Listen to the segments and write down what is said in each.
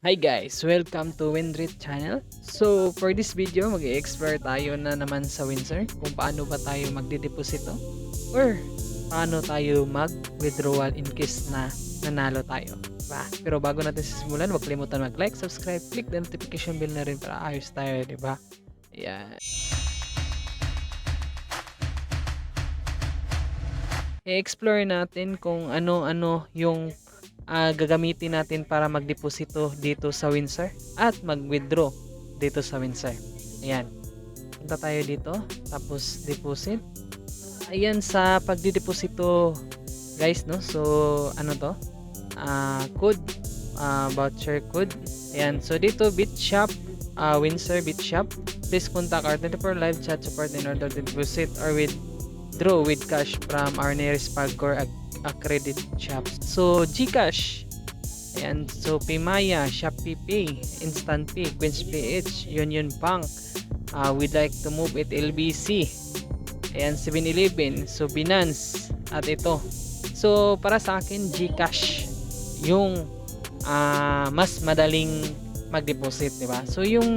Hi guys! Welcome to Windrit channel. So for this video, mag-explore tayo na naman sa Windsor kung paano ba tayo magdideposito or paano tayo mag-withdrawal in case na nanalo tayo. Diba? Pero bago natin sisimulan, huwag kalimutan mag-like, subscribe, click the notification bell na rin para ayos tayo, diba? Ayan. I-explore natin kung ano-ano yung gagamitin natin para magdeposito dito sa Windsor at mag-withdraw dito sa Windsor. Ayan. Punta tayo dito. Tapos deposit. Ayan sa pagdideposito guys, no? So, ano to? Code. Voucher code. Ayan. So, dito BitShop. Windsor BitShop. Please contact our 24 live chat support in order to deposit or withdraw with cash from our nearest Pagcor accredited shops. So, GCash. Ayan. So, Paymaya, Shopee Pay, Instant Pay, Queens PH, Union Bank. We'd like to move it LBC. Ayan, 7-Eleven. So, Binance. At ito. So, para sa akin, GCash. Yung mas madaling mag-deposit, diba? So, yung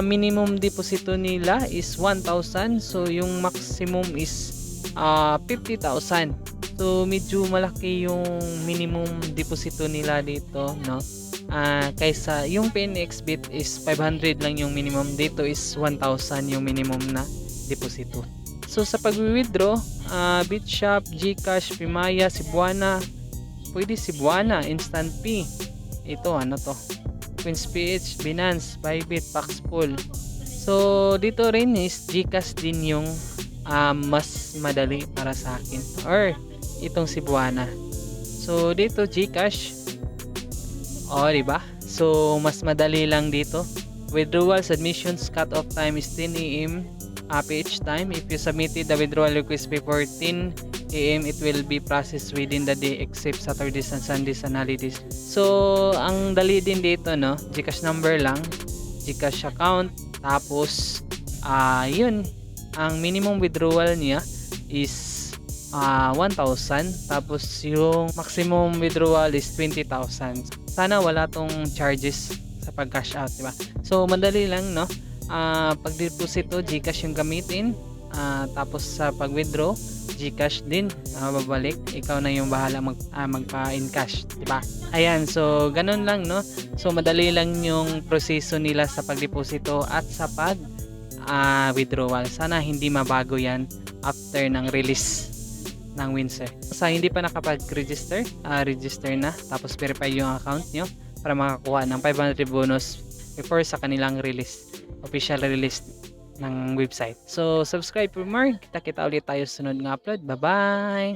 minimum deposito nila is 1,000. So, yung maximum is 50,000. So medyo malaki yung minimum deposito nila dito, no? Kaysa yung PNXBit is 500 lang yung minimum, dito is 1,000 yung minimum na deposito. So sa pag-withdraw, BitShop, GCash, Paymaya, Cebuana, pwede Cebuana, Instant P. Ito ano to? Queens PH, Binance, Bybit, Paxful. So dito rin is GCash din yung mas madali para sa akin, or itong Cebuana. So dito GCash, diba? So mas madali lang dito. Withdrawal submissions cut-off time is 10 AM PH time. If you submitted the withdrawal request before 10 AM, it will be processed within the day except Saturdays and Sundays and holidays. So ang dali din dito, no? GCash number lang, GCash account, tapos yun, ang minimum withdrawal niya is 1,000, tapos yung maximum withdrawal is 20,000. Sana wala tong charges sa pag-cash out, diba? So madali lang, no? Pag-deposito, GCash yung gamitin, tapos sa pag-withdraw, GCash din babalik. Ikaw na yung bahala magpa-in-cash, diba? Ayan, so ganun lang, no? So madali lang yung proseso nila sa pag-deposito at sa withdrawal. Sana hindi mabago yan after ng release ng Windsor. Sa hindi pa nakapag-register, register na, tapos verify yung account nyo para makakuha ng 500 bonus before sa kanilang release, official release ng website. So subscribe for more. Kita ulit tayo sa sunod ng upload. Bye bye.